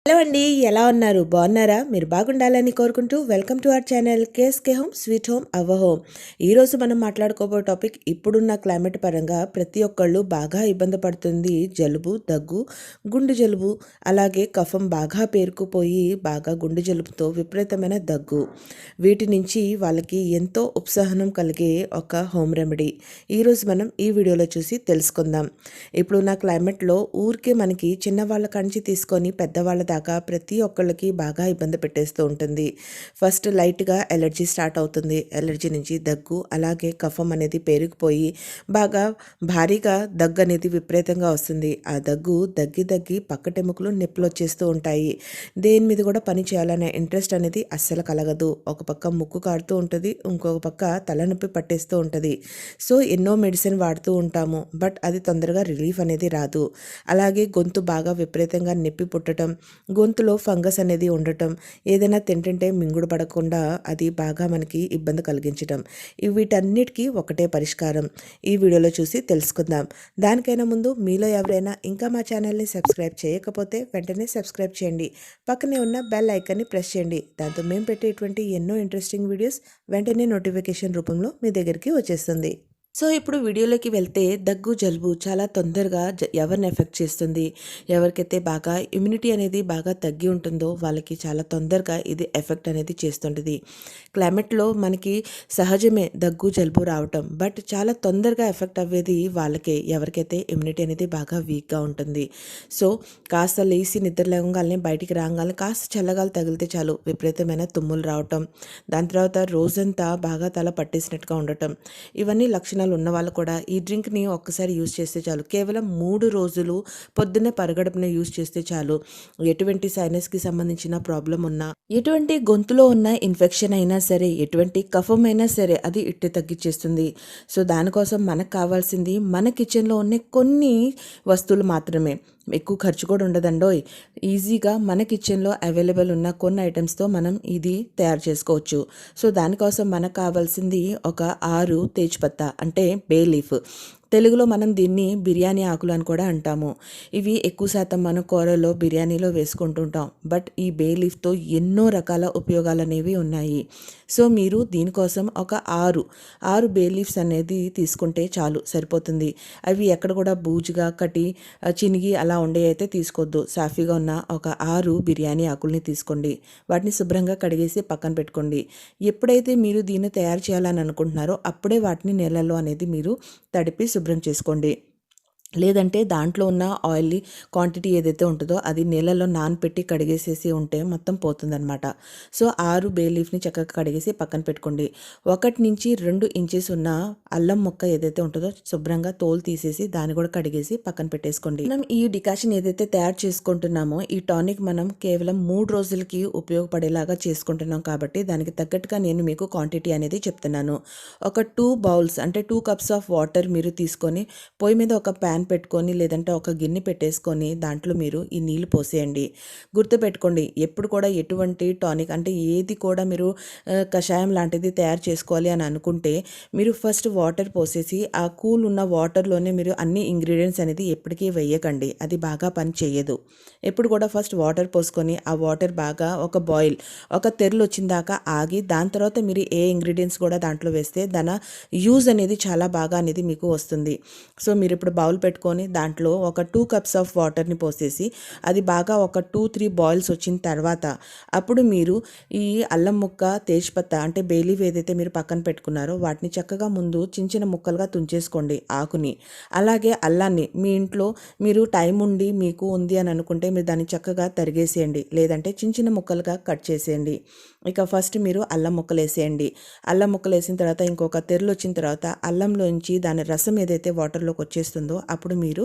Hello అండి, ఎలా ఉన్నారు? బాగున్నారా? మీరు బాగుండాలని కోరుకుంటూ welcome to our channel KSK home sweet home our home. ఈరోజు మనం మాట్లాడుకోబో టాపిక్ ఇప్పుడున్న క్లైమేట్ పరంగా ప్రతి ఒక్కళ్ళు బాగా ఇబ్బంది పడుతుంది. జలుబు, దగ్గు, గుండె జలుబు, అలాగే కఫం బాగా పేరుకుపోయి బాగా గుండె జలుబుతో విపరీతమైన దగ్గు. వీటి నుంచి వాళ్ళకి ఎంతో ఉపశమనం కలిగే ఒక హోమ్ రెమెడీ ఈరోజు మనం ఈ వీడియోలో చూసి తెలుసుకుందాం. ఇప్పుడున్న క్లైమేట్లో ఊరికే మనకి చిన్నవాళ్ళ కాంచి తీసుకొని పెద్దవాళ్ళ దాకా ప్రతి ఒక్కళ్ళకి బాగా ఇబ్బంది పెట్టేస్తూ ఉంటుంది. ఫస్ట్ లైట్గా ఎలర్జీ స్టార్ట్ అవుతుంది. ఎలర్జీ నుంచి దగ్గు, అలాగే కఫం అనేది పేరుకుపోయి బాగా భారీగా దగ్గు అనేది విపరీతంగా వస్తుంది. ఆ దగ్గు దగ్గి పక్కటెముకలు నొప్పులు వచ్చేస్తూ ఉంటాయి. దేని మీద కూడా పని చేయాలనే ఇంట్రెస్ట్ అనేది అస్సలు కలగదు. ఒక పక్క ముక్కు కారుతూ ఉంటుంది, ఇంకొక పక్క తలనొప్పి పట్టేస్తూ ఉంటుంది. సో ఎన్నో మెడిసిన్ వాడుతూ ఉంటాము, బట్ అది తొందరగా రిలీఫ్ అనేది రాదు. అలాగే గొంతు బాగా విపరీతంగా నొప్పి పుట్టడం, గొంతులో ఫంగస్ అనేది ఉండటం, ఏదైనా తింటుంటే మింగుడు పడకుండా అది బాగా మనకి ఇబ్బంది కలిగించడం, వీటన్నిటికీ ఒకటే పరిష్కారం ఈ వీడియోలో చూసి తెలుసుకుందాం. దానికైనా ముందు మీలో ఎవరైనా ఇంకా మా ఛానల్ని సబ్స్క్రైబ్ చేయకపోతే వెంటనే సబ్స్క్రైబ్ చేయండి. పక్కనే ఉన్న బెల్ ఐకాన్ని ప్రెస్ చేయండి. దాంతో మేము పెట్టేటువంటి ఎన్నో ఇంట్రెస్టింగ్ వీడియోస్ వెంటనే నోటిఫికేషన్ రూపంలో మీ దగ్గరికి వచ్చేస్తుంది. సో ఇప్పుడు వీడియోలోకి వెళ్తే దగ్గు, జలుబు చాలా తొందరగా ఎవరిని ఎఫెక్ట్ చేస్తుంది. ఎవరికైతే బాగా ఇమ్యూనిటీ అనేది బాగా తగ్గి ఉంటుందో వాళ్ళకి చాలా తొందరగా ఇది ఎఫెక్ట్ అనేది చేస్తుంటుంది. క్లైమేట్లో మనకి సహజమే దగ్గు, జలుబు రావటం, బట్ చాలా తొందరగా ఎఫెక్ట్ అవ్వేది వాళ్ళకే, ఎవరికైతే ఇమ్యూనిటీ అనేది బాగా వీక్గా ఉంటుంది. సో కాస్త లేచి నిద్ర లేవగానే బయటికి రాగానే కాస్త చల్లగాలి తగిలితే చాలు విపరీతమైన తుమ్ములు రావటం, దాని తర్వాత రోజంతా బాగా తల పట్టేసినట్టుగా ఉండటం, ఇవన్నీ లక్షణాలు ఉన్న వాళ్ళు కూడా ఈ డ్రింక్ని ఒక్కసారి యూజ్ చేస్తే చాలు. కేవలం 3 రోజులు పొద్దున్నే పరగడుపున యూజ్ చేస్తే చాలు. ఎటువంటి సైనస్కి సంబంధించిన ప్రాబ్లం ఉన్నా, ఎటువంటి గొంతులో ఉన్న ఇన్ఫెక్షన్ అయినా సరే, ఎటువంటి కఫం అయినా సరే అది ఇట్టే తగ్గించేస్తుంది. సో దానికోసం మనకు కావాల్సింది మన కిచెన్లో ఉన్న కొన్ని వస్తువులు మాత్రమే. ఎక్కువ ఖర్చు కూడా ఉండదండోయ్. ఈజీగా మన కిచెన్లో అవైలబుల్ ఉన్న కొన్ని ఐటమ్స్తో మనం ఇది తయారు చేసుకోవచ్చు. సో దానికోసం మనకు కావాల్సింది ఒక 6 తేజ్పత్తా అంటే బే లీఫ్. తెలుగులో మనం దీన్ని బిర్యానీ ఆకులు అని కూడా అంటాము. ఇవి ఎక్కువ శాతం మనం కూరలో, బిర్యానీలో వేసుకుంటుంటాం. బట్ ఈ బే లీఫ్తో ఎన్నో రకాల ఉపయోగాలు అనేవి ఉన్నాయి. సో మీరు దీనికోసం ఒక 6 బే లీఫ్స్ అనేది తీసుకుంటే చాలు, సరిపోతుంది. అవి ఎక్కడ కూడా బూజుగా కట్టి చినిగి అలా ఉండే అయితే తీసుకోవద్దు. సాఫీగా ఉన్న ఒక 6 బిర్యానీ ఆకుల్ని తీసుకోండి. వాటిని శుభ్రంగా కడిగేసి పక్కన పెట్టుకోండి. ఎప్పుడైతే మీరు దీన్ని తయారు చేయాలని అనుకుంటున్నారో అప్పుడే వాటిని నీళ్ళల్లో అనేది మీరు తడిపి శుభ్రం చేసుకోండి. లేదంటే దాంట్లో ఉన్న ఆయిల్ క్వాంటిటీ ఏదైతే ఉంటుందో అది నీళ్ళలో నానపెట్టి కడిగేసేసి ఉంటే మొత్తం పోతుందన్నమాట. సో 6 బే లీఫ్ని చక్కగా కడిగేసి పక్కన పెట్టుకోండి. 1 నుంచి 2 ఇంచెస్ ఉన్న అల్లం ముక్క ఏదైతే ఉంటుందో శుభ్రంగా తోలు తీసేసి దాన్ని కూడా కడిగేసి పక్కన పెట్టేసుకోండి. మనం ఈ డికాషన్ ఏదైతే తయారు చేసుకుంటున్నామో ఈ టానిక్ మనం కేవలం 3 రోజులకి ఉపయోగపడేలాగా చేసుకుంటున్నాం కాబట్టి దానికి తగ్గట్టుగా నేను మీకు క్వాంటిటీ అనేది చెప్తున్నాను. ఒక 2 బౌల్స్ అంటే 2 కప్స్ ఆఫ్ వాటర్ మీరు తీసుకొని పొయ్యి మీద ఒక ప్యాన్ పెట్టుకొని, లేదంటే ఒక గిన్నె పెట్టేసుకొని దాంట్లో మీరు ఈ నీళ్లు పోసేయండి. గుర్తుపెట్టుకోండి, ఎప్పుడు కూడా ఎటువంటి టానిక్ అంటే ఏది కూడా మీరు కషాయం లాంటిది తయారు చేసుకోవాలి అని అనుకుంటే మీరు ఫస్ట్ వాటర్ పోసేసి ఆ కూల్ ఉన్న వాటర్లోనే మీరు అన్ని ఇంగ్రీడియంట్స్ అనేది ఎప్పటికీ వేయకండి. అది బాగా పని చేయదు. ఎప్పుడు కూడా ఫస్ట్ వాటర్ పోసుకొని ఆ వాటర్ బాగా ఒక తెరలు వచ్చిన దాకా ఆగి దాని తర్వాత మీరు ఏ ఇంగ్రీడియంట్స్ కూడా దాంట్లో వేస్తే దాని యూజ్ అనేది చాలా బాగా అనేది మీకు వస్తుంది. సో మీరు ఇప్పుడు బౌల్ పెట్టుకొని దాంట్లో ఒక 2 కప్స్ ఆఫ్ వాటర్ని పోసేసి అది బాగా ఒక 2-3 బాయిల్స్ వచ్చిన తర్వాత అప్పుడు మీరు ఈ అల్లం ముక్క, తేజ్పత్తా అంటే బే లీఫ్ ఏదైతే మీరు పక్కన పెట్టుకున్నారో వాటిని చక్కగా ముందు చిన్న ముక్కలుగా తుంచేసుకోండి ఆకుని. అలాగే అల్లాన్ని మీ ఇంట్లో మీరు టైం ఉండి మీకు ఉంది అని అనుకుంటే మీరు దాన్ని చక్కగా తరిగేసేయండి, లేదంటే చిన్న ముక్కలుగా కట్ చేసేయండి. ఇక ఫస్ట్ మీరు అల్లం ముక్కలు వేసేయండి. అల్లం ముక్కలు వేసిన తర్వాత ఇంకొక తెరలు వచ్చిన తర్వాత అల్లంలోంచి దాని రసం ఏదైతే వాటర్లోకి వచ్చేస్తుందో అప్పుడు మీరు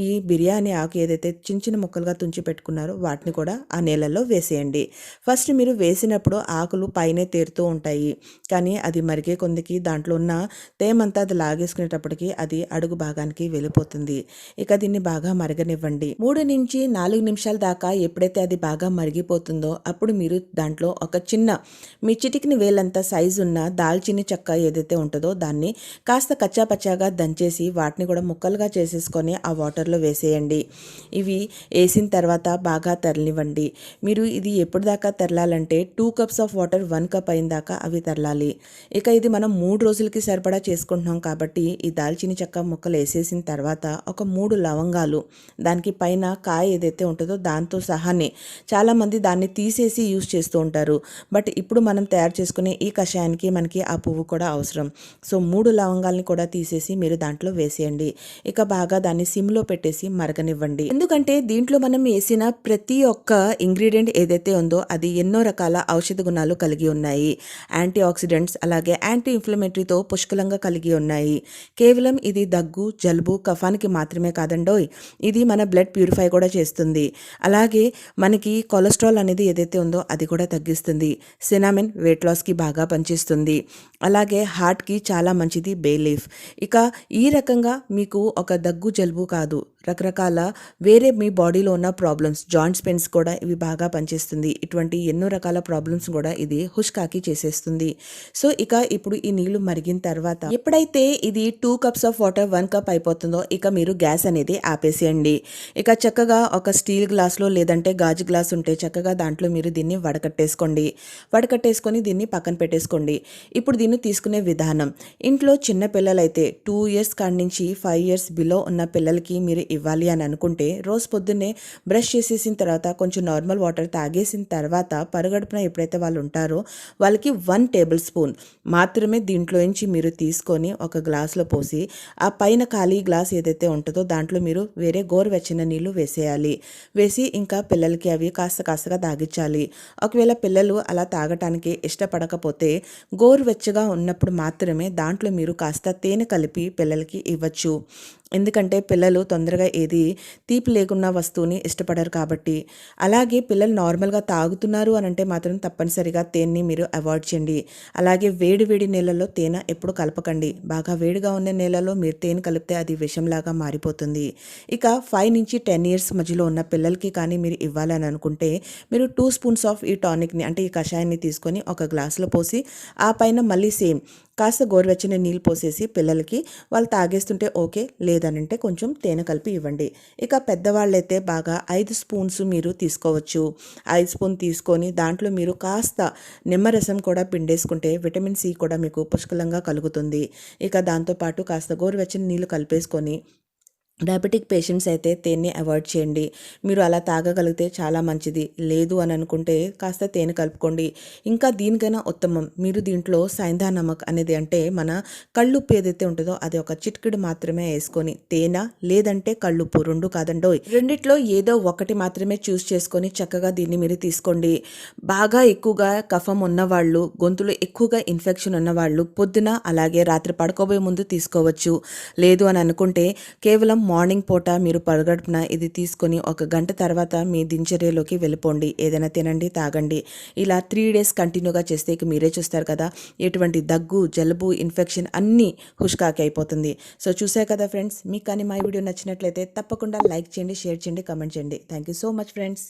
ఈ బిర్యానీ ఆకు ఏదైతే చిన్న ముక్కలుగా తుంచి పెట్టుకున్నారో వాటిని కూడా ఆ నీళ్ళల్లో వేసేయండి. ఫస్ట్ మీరు వేసినప్పుడు ఆకులు పైనే తేరుతూ ఉంటాయి, కానీ అది మరిగే కొందికి దాంట్లో ఉన్న తేమంతా అది లాగేసుకునేటప్పటికి అది అడుగు భాగానికి వెళ్ళిపోతుంది. ఇక దీన్ని బాగా మరగనివ్వండి. 3 నుంచి 4 నిమిషాల దాకా ఎప్పుడైతే అది బాగా మరిగిపోతుందో అప్పుడు మీరు దాంట్లో ఒక మీ చిటికిని వేలంత సైజు ఉన్న దాల్చిని చెక్క ఏదైతే ఉంటుందో దాన్ని కాస్త కచ్చాపచ్చాగా దంచేసి వాటిని కూడా ముక్కలుగా చేసి చేసేసుకొని ఆ వాటర్లో వేసేయండి. ఇవి వేసిన తర్వాత బాగా తరలివ్వండి. మీరు ఇది ఎప్పుడు దాకా తరలాలంటే 2 కప్స్ ఆఫ్ వాటర్ 1 కప్ అయిన దాకా అవి తరలాలి. ఇక ఇది మనం 3 రోజులకి సరిపడా చేసుకుంటున్నాం కాబట్టి ఈ దాల్చిన చెక్క ముక్కలు వేసేసిన తర్వాత ఒక 3 లవంగాలు, దానికి పైన కాయ ఏదైతే ఉంటుందో దాంతో సహానే చాలామంది దాన్ని తీసేసి యూజ్ చేస్తూ ఉంటారు. బట్ ఇప్పుడు మనం తయారు చేసుకునే ఈ కషాయానికి మనకి ఆ పువ్వు కూడా అవసరం. సో 3 లవంగాల్ని కూడా తీసేసి మీరు దాంట్లో వేసేయండి. ఇక బాగా దాన్ని సిమ్లో పెట్టేసి మరగనివ్వండి. ఎందుకంటే దీంట్లో మనం వేసిన ప్రతి ఒక్క ఇంగ్రీడియంట్ ఏదైతే ఉందో అది ఎన్నో రకాల ఔషధ గుణాలు కలిగి ఉన్నాయి. యాంటీ ఆక్సిడెంట్స్ అలాగే యాంటీ ఇన్ఫ్లమేటరీతో పుష్కలంగా కలిగి ఉన్నాయి. కేవలం ఇది దగ్గు, జలుబు, కఫానికి మాత్రమే కాదండోయ్, ఇది మన బ్లడ్ ప్యూరిఫై కూడా చేస్తుంది. అలాగే మనకి కొలెస్ట్రాల్ అనేది ఏదైతే ఉందో అది కూడా తగ్గిస్తుంది. సినామిన్ వెయిట్ లాస్కి బాగా పనిచేస్తుంది. అలాగే హార్ట్కి చాలా మంచిది బే లీఫ్. ఇక ఈ రకంగా మీకు ఒక దగ్గు జలుబు కాదు, రకరకాల వేరే మీ బాడీలో ఉన్న ప్రాబ్లమ్స్, జాయింట్స్ పెయిన్స్ కూడా ఇవి బాగా పనిచేస్తుంది. ఇటువంటి ఎన్నో రకాల ప్రాబ్లమ్స్ కూడా ఇది హుష్కాకి చేసేస్తుంది. సో ఇక ఇప్పుడు ఈ నీళ్లు మరిగిన తర్వాత ఎప్పుడైతే ఇది 2 కప్స్ ఆఫ్ వాటర్ 1 కప్ అయిపోతుందో ఇక మీరు గ్యాస్ అనేది ఆపేసేయండి. ఇక చక్కగా ఒక స్టీల్ గ్లాస్లో లేదంటే గాజు గ్లాస్ ఉంటే చక్కగా దాంట్లో మీరు దీన్ని వడకట్టేసుకొని దీన్ని పక్కన పెట్టేసుకోండి. ఇప్పుడు దీన్ని తీసుకునే విధానం, ఇంట్లో చిన్న పిల్లలైతే 2 ఇయర్స్ కాడి నుంచి 5 ఇయర్స్ బిలో ఉన్న పిల్లలకి మీరు ఇవ్వాలి అని అనుకుంటే రోజు పొద్దున్నే బ్రష్ చేసేసిన తర్వాత కొంచెం నార్మల్ వాటర్ తాగేసిన తర్వాత పరగడుపున ఎప్పుడైతే వాళ్ళు ఉంటారో వాళ్ళకి 1 టేబుల్ స్పూన్ మాత్రమే దీంట్లో నుంచి మీరు తీసుకొని ఒక గ్లాస్లో పోసి ఆ పైన ఖాళీ గ్లాస్ ఏదైతే ఉంటుందో దాంట్లో మీరు వేరే గోరువెచ్చని నీళ్లు వేసేయాలి. వేసి ఇంకా పిల్లలకి అవి కాస్తగా తాగించాలి. ఒకవేళ పిల్లలు అలా తాగటానికి ఇష్టపడకపోతే గోరువెచ్చగా ఉన్నప్పుడు మాత్రమే దాంట్లో మీరు కాస్త తేనె కలిపి పిల్లలకి ఇవ్వచ్చు. ఎందుకంటే పిల్లలు తొందరగా ఏది తీపి లేకున్న వస్తువుని ఇష్టపడరు కాబట్టి. అలాగే పిల్లలు నార్మల్గా తాగుతున్నారు అని అంటే మాత్రం తప్పనిసరిగా తేనెని మీరు అవాయిడ్ చేయండి. అలాగే వేడి నీళ్ళలో తేనె ఎప్పుడు కలపకండి. బాగా వేడిగా ఉన్న నీళ్ళలో మీరు తేనె కలిపితే అది విషంలాగా మారిపోతుంది. ఇక 5 నుంచి 10 ఇయర్స్ మధ్యలో ఉన్న పిల్లలకి కానీ మీరు ఇవ్వాలని అనుకుంటే మీరు 2 స్పూన్స్ ఆఫ్ ఈ టానిక్ని అంటే ఈ కషాయాన్ని తీసుకొని ఒక గ్లాసులో పోసి ఆ పైన మళ్ళీ సేమ్ కాస్త గోరువెచ్చని నీళ్ళు పోసేసి పిల్లలకి వాళ్ళు తాగేస్తుంటే ఓకే, లేదనంటే కొంచెం తేనె కలిపి ఇవ్వండి. ఇక పెద్దవాళ్ళైతే బాగా 5 స్పూన్స్ మీరు తీసుకోవచ్చు. 5 స్పూన్ తీసుకొని దాంట్లో మీరు కాస్త నిమ్మరసం కూడా పిండేసుకుంటే విటమిన్ సి కూడా మీకు పుష్కలంగా కలుగుతుంది. ఇక దాంతోపాటు కాస్త గోరువెచ్చని నీళ్ళు కలిపేసుకొని డయాబెటిక్ పేషెంట్స్ అయితే తేనె అవాయిడ్ చేయండి. మీరు అలా తాగగలిగితే చాలా మంచిది. లేదు అని అనుకుంటే కాస్త తేనె కలుపుకోండి. ఇంకా దీనికైనా ఉత్తమం మీరు దీంట్లో సైంధా నమక్ అనేది అంటే మన కళ్ళుప్పు ఏదైతే ఉంటుందో అది ఒక చిటికెడు మాత్రమే వేసుకొని తేనె లేదంటే కళ్ళుప్పు 2 కాదండోయ్, రెండిట్లో ఏదో ఒకటి మాత్రమే చూస్ చేసుకొని చక్కగా దీన్ని మీరు తీసుకోండి. బాగా ఎక్కువగా కఫం ఉన్నవాళ్ళు, గొంతులో ఎక్కువగా ఇన్ఫెక్షన్ ఉన్నవాళ్ళు పొద్దున అలాగే రాత్రి పడుకోబోయే ముందు తీసుకోవచ్చు. లేదు అని అనుకుంటే కేవలం మార్నింగ్ పూట మీరు పరగడుపున ఇది తీసుకొని 1 గంట తర్వాత మీ దినచర్యలోకి వెళ్ళిపోండి. ఏదైనా తినండి, తాగండి. ఇలా 3 డేస్ కంటిన్యూగా చేస్తే ఇక మీరే చూస్తారు కదా ఎటువంటి దగ్గు, జలుబు, ఇన్ఫెక్షన్ అన్నీ హుష్కాకి అయిపోతుంది. సో చూసారు కదా ఫ్రెండ్స్, మీకు కానీ మా వీడియో నచ్చినట్లయితే తప్పకుండా లైక్ చేయండి, షేర్ చేయండి, కమెంట్ చేయండి. Thank you so much friends.